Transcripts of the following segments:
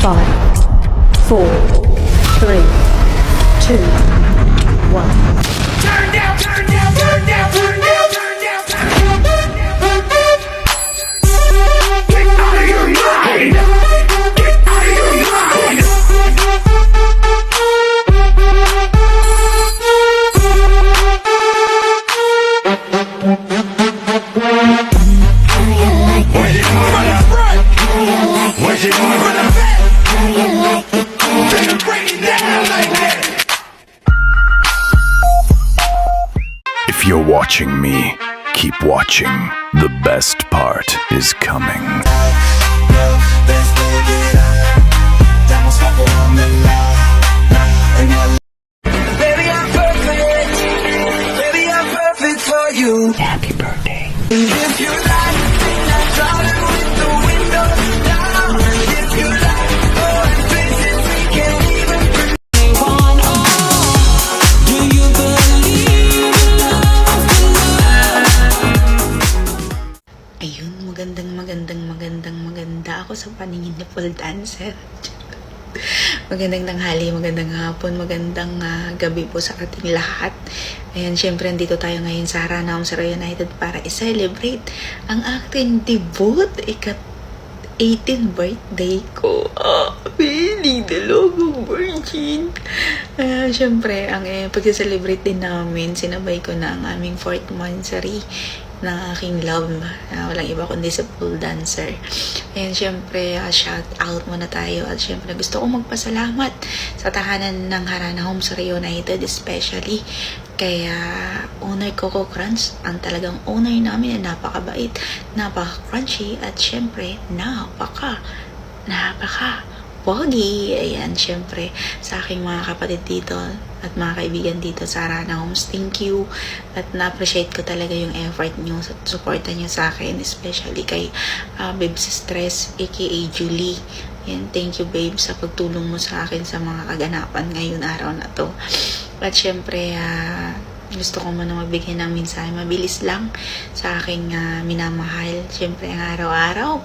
5, 4, 3, 2, 1. Turn down, turn down, turn down, turn down, turn down, turn down. Get out of your mind. Get out of your mind. Where's it coming from the front? Where's it coming from the back? Then you break it down like that. If you're watching me, keep watching. The best part is coming. Baby, I'm perfect. Baby, I'm perfect for you. Happy birthday. If you like, then I drive it with the windows down. If you like, going places we can't even do you believe in love? Ayun, maganda ako sa paningin ni pole dancer. Magandang tanghali, magandang hapon, magandang gabi po sa ating lahat. Ayan, syempre, andito tayo ngayon sa Harana Homesray United para i-celebrate ang aking debut, ika-18 birthday ko. Feeling the logong virgin. Syempre, ang pag-celebrate din namin, sinabay ko na ang aming 4th monthsary ng aking love. Walang iba kundi sa pole dancer. Ayan, syempre, shout out muna tayo. At syempre, gusto ko magpasalamat sa tahanan ng Harana Homesray United, especially kay owner Coco Crunch, ang talagang owner namin na napakabait, napaka-crunchy, at syempre, napaka pogi. Ayan, syempre, sa aking mga kapatid dito at mga kaibigan dito sa Harana Homes, thank you. At na-appreciate ko talaga yung effort nyo, supportan nyo sa akin, especially kay Babes Stress, aka Julie. Ayan, thank you, babe, sa pagtulong mo sa akin sa mga kaganapan ngayon araw na to. At syempre, gusto ko muna magbigay ng mensahe, mabilis lang, sa aking minamahal. Siyempre, ang araw-araw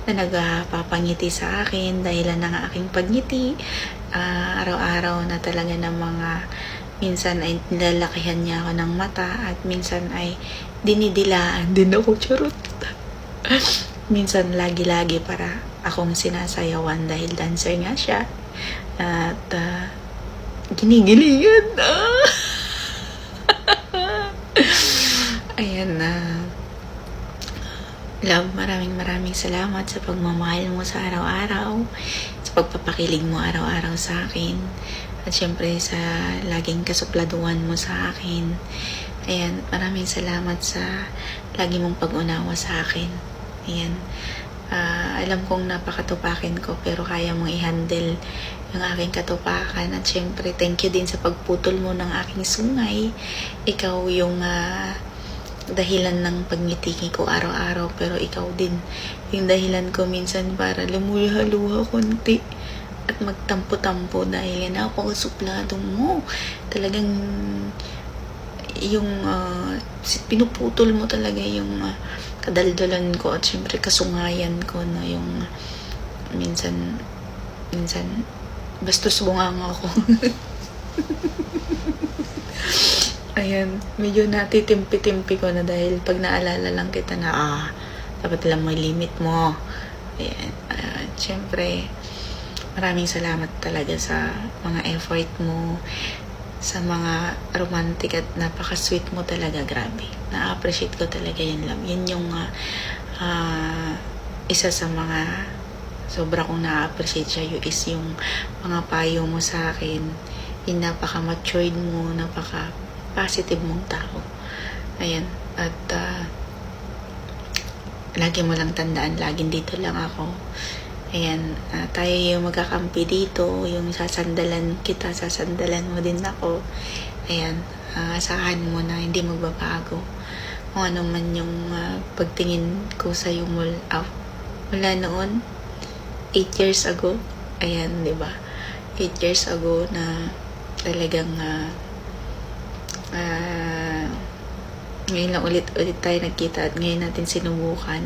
na nagpapangiti sa akin, dahilan ng aking pagngiti. Araw-araw na talaga ng mga, minsan ay nilalakihan niya ako ng mata, at minsan ay dinidilaan din ako, charot. Minsan lagi-lagi para akong sinasayawan dahil dancer nga siya. At ginigilingan na. Ayan na. Love, maraming salamat sa pagmamahal mo sa araw-araw, sa pagpapakilig mo araw-araw sa akin, at syempre sa laging kasupladuan mo sa akin. Ayan, maraming salamat sa lagi mong pag-unawa sa akin. Ayan. Alam kong napakatupakin ko, pero kaya mong i-handle yung aking katupakan. At syempre, thank you din sa pagputol mo ng aking sungay. Ikaw yung dahilan ng pagngiti ko araw-araw, pero ikaw din yung dahilan ko minsan para lumuha-luha konti at magtampo-tampo dahil napakasuplado mo. Talagang yung pinuputol mo talaga yung kadaldalan ko, at syempre kasungayan ko na yung minsan bastos bunganga ako. Ayan, medyo natitimpi-timpi ko na dahil pag naalala lang kita na dapat lang may limit mo. Ayan, syempre maraming salamat talaga sa mga effort mo, sa mga romantic at napaka-sweet mo talaga, grabe. Na-appreciate ko talaga yan, love. Yan yung isa sa mga sobra kong na-appreciate sa'yo is yung mga payo mo sa akin. Yung napaka-matured mo, napaka-positive mong tao. Ayan. At lagi mo lang tandaan, laging dito lang ako. Ayan, tayo yung magkakampi dito, yung sasandalan kita, sasandalan mo din ako. Ayan, asahan mo na hindi magbabago. Kung ano man yung pagtingin ko sa'yo mula noon, 8 years ago. Ayan, di ba? 8 years ago na talagang ngayon lang ulit tayo nagkita, at ngayon natin sinubukan.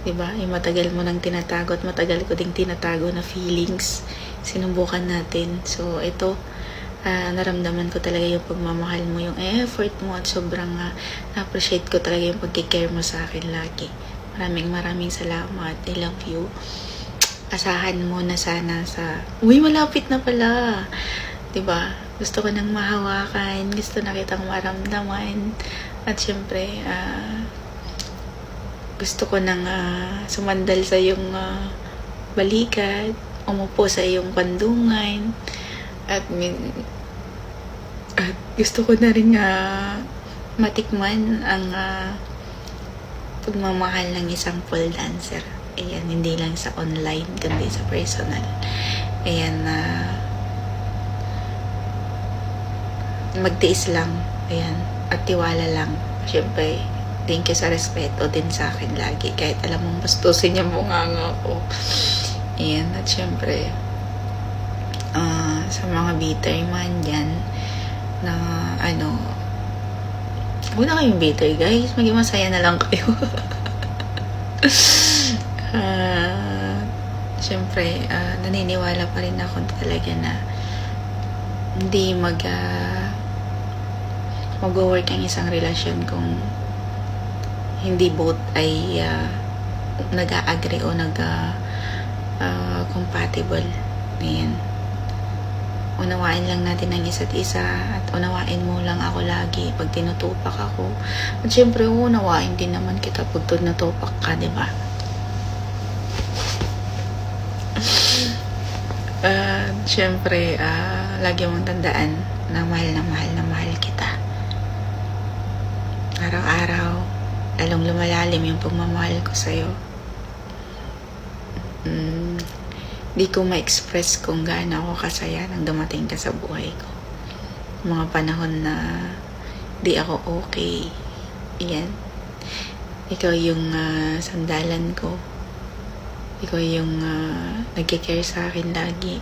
Diba? Yung matagal mo nang tinatago at matagal ko ding tinatago na feelings. Sinubukan natin. So, ito, naramdaman ko talaga yung pagmamahal mo, yung effort mo at sobrang na-appreciate ko talaga yung pagkikare mo sa akin lagi. Maraming salamat. I love you. Asahan mo na sana sa... Uy, malapit na pala. Diba? Gusto ko nang mahawakan. Gusto na kitang maramdaman. At syempre, gusto ko nang sumandal sa iyong balikat, umupo sa iyong pandungan, at gusto ko na rin matikman ang pagmamahal ng isang pole dancer. Ayan, hindi lang sa online, kundi sa personal. Ayan, magtiis lang. Ayan, at tiwala lang. Siyempre, thank you sa respeto din sa akin lagi. Kahit alam mong bastusin yung bunganga ko. Ayan, at syempre, sa mga bitter man dyan, na huwag na kayong bitter, guys. Maging masaya na lang kayo. Syempre, naniniwala pa rin ako talaga na hindi mag-work ang isang relasyon kung hindi both ay nag-a-agree o compatible. Ayan. Unawain lang natin ang isa't isa at unawain mo lang ako lagi pag tinutupak ako. At syempre, unawain din naman kita pag tinutupak ka, diba? Syempre, lagi mong tandaan na mahal kita. Araw-araw, lalong lumalalim yung pagmamahal ko sa'yo. Di ko ma-express kung gaano ako kasaya nang dumating ka sa buhay ko. Mga panahon na di ako okay. Iyan. Ikaw yung sandalan ko. Ikaw yung nag-care sa akin lagi.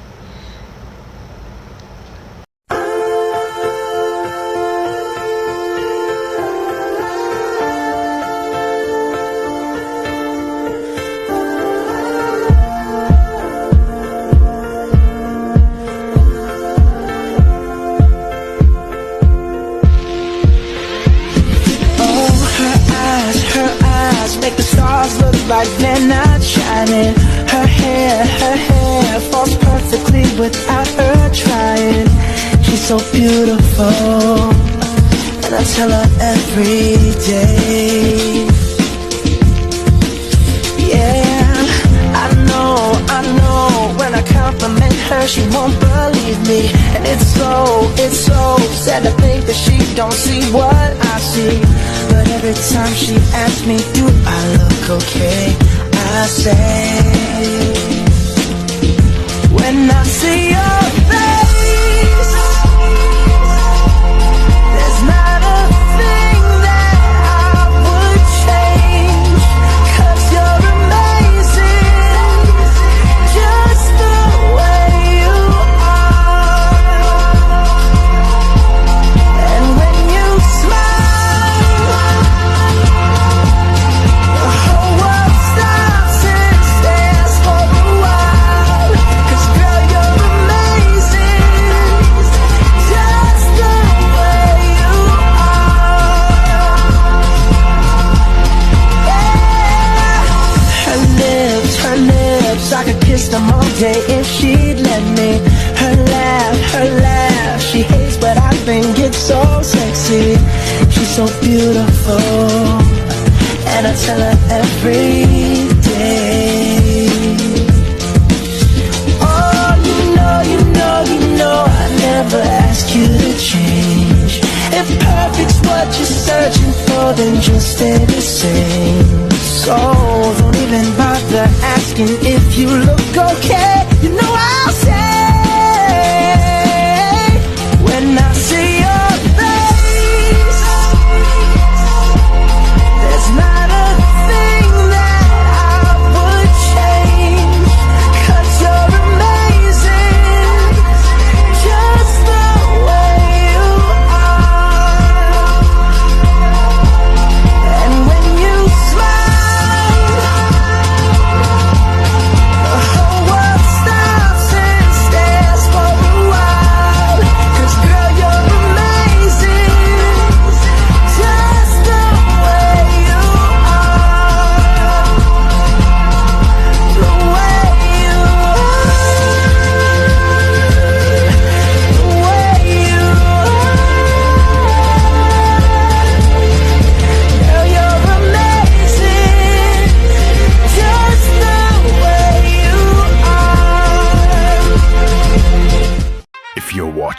Make the stars look like they're not shining. Her hair falls perfectly without her trying. She's so beautiful, and I tell her every day. Yeah, I know, when I compliment her, she won't believe me. And it's so sad to think that she don't see what I see. But every time she asks me, do I look okay? I say, when I see your face, there's not a thing that I would change. 'Cause you're amazing, just the way you are. And when you smile, the whole world stops and stares for a while. 'Cause girl, you're amazing, just the way you are. Yeah. Her lips, I could kiss them all day if she'd let me. Her laugh, she hates but I think it's so sexy. She's so beautiful, and I tell her every day. Oh, you know, I never ask you to change. If perfect's what you're searching for, then just stay the same. So don't even bother asking if you look okay. You know I'll say, when I see your face, there's not a thing that I would change. 'Cause you're amazing, just the way you are. And when you smile,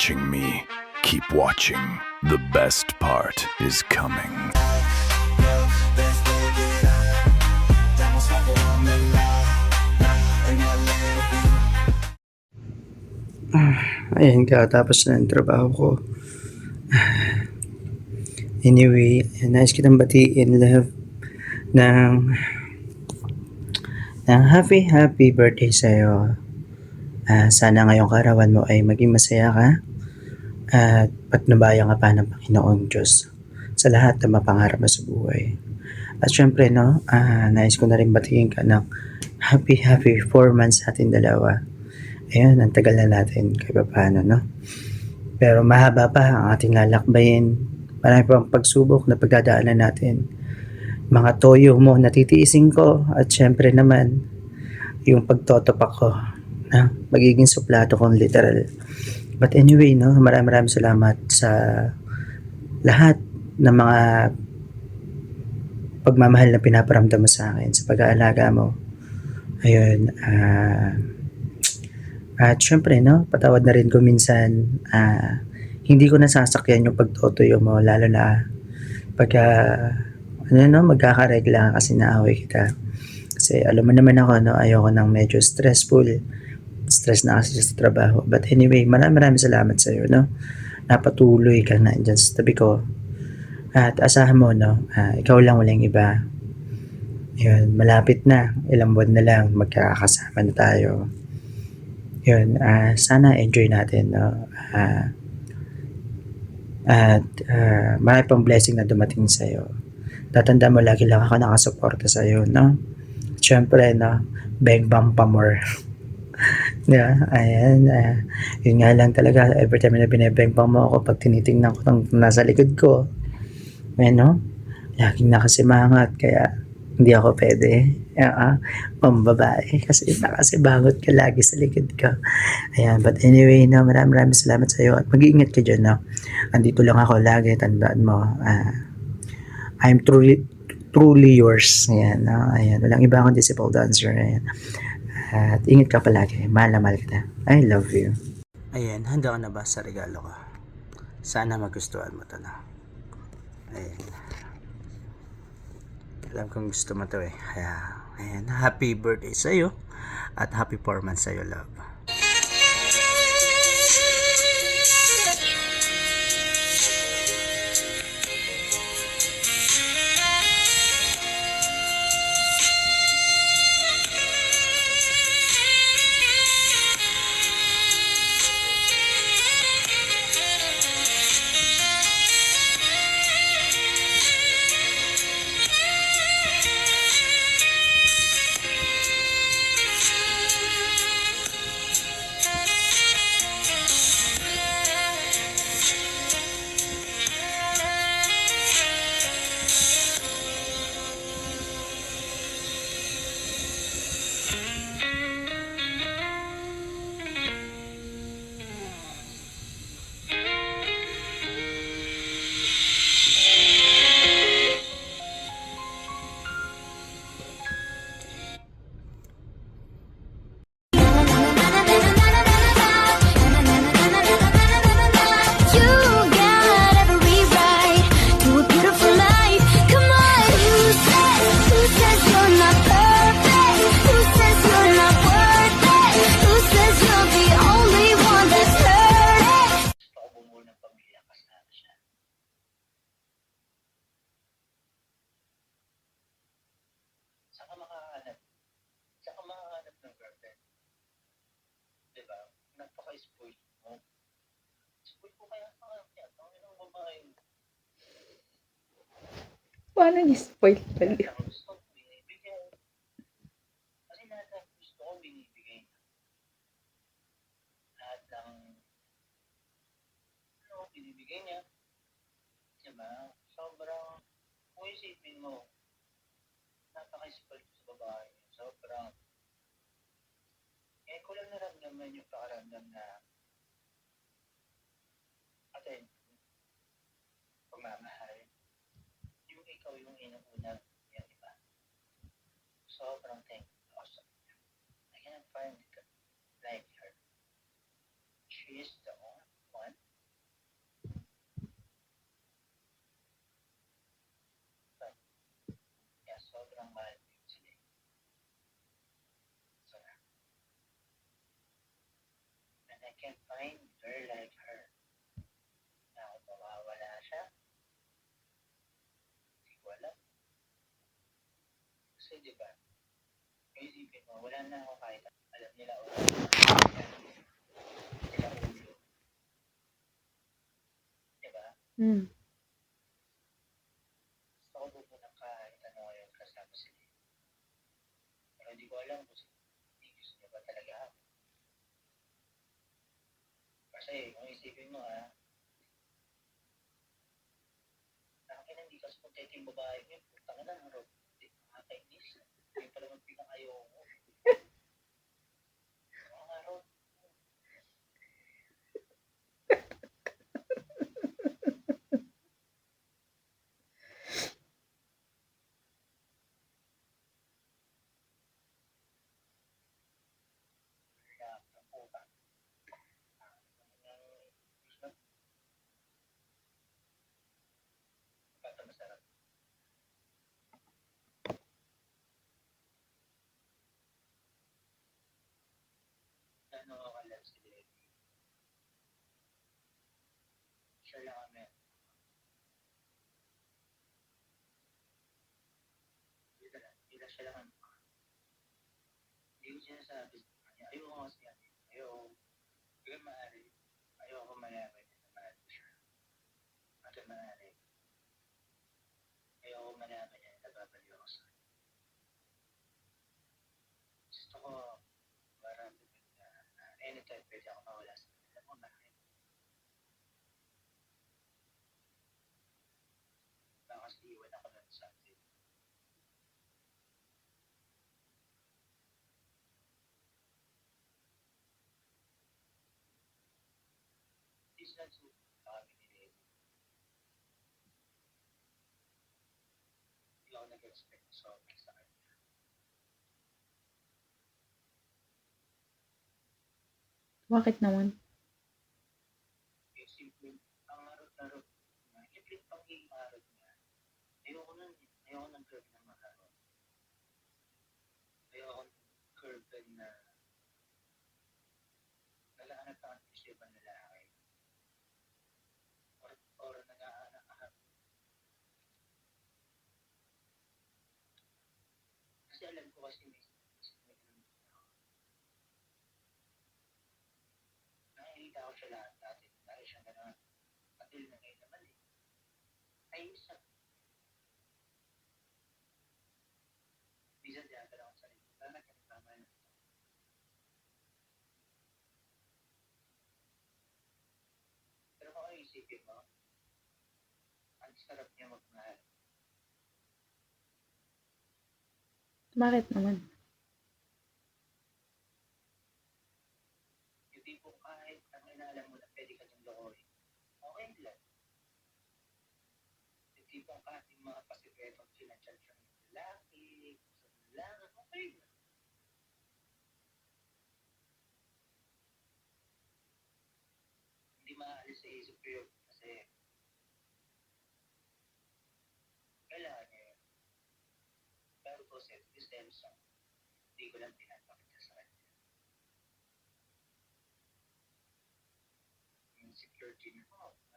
watching me, keep watching. The best part is coming. Ayan, kakatapos na ng trabaho ko. Anyway, nais kitang batiin, love, ng, happy birthday sa'yo. Sana ngayong karawan mo ay maging masaya ka at patnubayan ka pa ng Panginoong Diyos sa lahat ng mapangarap mo sa buhay. At syempre, no, nais ko na rin batiin ka ng happy 4 months sa ating dalawa. Ayun, ang tagal na natin kahit paano, no? Pero mahaba pa ang ating lalakbayin. Marami pang pagsubok na pagdadaanan natin. Mga toyo mo, natitiisin ko. At syempre naman, yung pagtotopak ko na magiging suplato kong literal. But anyway, no, maraming salamat sa lahat ng mga pagmamahal na pinaparamdam mo sa akin, sa pag-aalaga mo. Ayun, at syempre, no, patawad na rin ko minsan, hindi ko nasasakyan yung pagtotoyo mo, lalo na pagka, magkakaregla kasi naaway kita. Kasi alam mo naman ako, no, ayoko nang medyo stressful. Stress na kasi sa trabaho. But anyway, maraming salamat sa iyo, no. Napatuloy ka na dyan sa tabi ko. At asahan mo, no, ikaw lang, walang iba. Yun, malapit na. Ilang buwan na lang, magkakasama na tayo. Yun, sana enjoy natin, no? Marami pang blessing na dumating sa'yo. Tatanda mo, lagi lang ako nakasuporta sa'yo, no? Siyempre, no? Bang bang pa more. Yeah, ayan. Yun nga lang talaga, every time na binebang bang mo ako, pag tinitingnan ko ng nasa likod ko, no? Laging nakasimangat, kaya hindi ako pwede. Pambabae. Kasi nakasibangot ka lagi sa likod ko. Ayan, but anyway, no, maraming salamat sa iyo. At mag-iingat ka dyan, no. Andito lang ako lagi, tandaan mo. I'm truly yours. Ayan, no. Ayan, walang iba akong disciple dancer. Ayan. At ingat ka palagi. Mahal na mahal kita. I love you. Ayan, handa ka na ba sa regalo ko? Sana magustuhan mo to, no. Ayan. Alam kong gusto mo to eh. Kaya, ayan, happy birthday sa'yo. At happy 4 months sa'yo, love. You got every right to a beautiful life. Come on, who says you're not perfect? Who says you're not worth it? Who says you're the only one that's hurting? Gusto ko bumuo ng pamilya kasama siya. Saka makahanap. Saka makahanap ng girlfriend. Diba? Napaka-spoiled mo. Spoiled ko kaya kaya. Ang ilang babae. Paano ni-spoil pala? Lahat ng gusto ko binibigay. Kasi lahat ng gusto ko binibigay. Lahat ng binibigay niya. Diba? Sobrang, kung isipin mo, napaka-spoiled ko sa babae. Sobrang, ko lang naramdaman yung pakaramdam na attention, pagmamahal. Yung ikaw yung inuna yung iba. Sobrang awesome. I cannot find it like her. She is the only one can't find a girl like her. Na ako mawawala siya. Hindi ko alam. Kasi di ba, isipin mo, wala na ako kahit alam nila o sila ulo. Di ba? Gusto ko pupunta kahit ano ngayon kasama sila. Pero hindi ko alam kung hindi gusto niya ba talaga ako. Kasi kung isipin mo akin hindi kasi kontento yung babae niya. Putang na, Rob. Hindi makakainis. Yung pala mag pinakayaw mo. Mga Rob. Kaya, ang puta. Basta masarap. Ano ako kalam si Levi? Siya lang kami. Hindi lang siya lang kami. Hindi ko sinasabi sa kanya. Ayoko kasi yan. Ayoko maaari. Ayoko malaman niya na mahal ko siya. At maaari. Ayoko malaman niya na nababaliw ako sa kanya. Gusto ko maramdaman na anytime pwede ako mawala sa kanya. Alam mo bakit? Baka kasi iwan ako lang sa atin. It's not so kami ni Levi. Hindi ako nag-expect so much sa kanya. Bakit naman? Yung simple, ang harot-harot niya, simple pagiging harot niya. Ayoko ng curve na maharot. Ayoko ng curve na nalahanap ang isipan ng lalaki. Or nag-aanak ka. Kasi alam ko kasi may nakikita ko siya lahat dati. Dahil siya gano'n. Patil na ngayon naman Ay, isa. Bisa diyan ka lang sa sarili. Tama ka, tama na. Pero kung ano isipin mo, ang sarap niya magmahal. Bakit naman? Yung tipong kahit ang inaalam mo na pwede ka niyang lokohin, okay lang. Yung tipong kahit yung mga pasikretong sinachat siya ng lalaki, sa lalaki, okay lang. Hindi maaalis sa isip ko yun kasi kailangan niya yun. Pero po, self-esteem, hindi ko lang pinapakita sa kanya. Yung security na,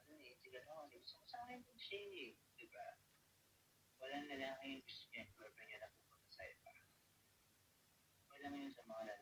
sige gusto ko sa akin din siya diba? Walang lalaki yung gusto niya, pero niya na pupunta sa iba. Wala ngayon sa mga lalaki.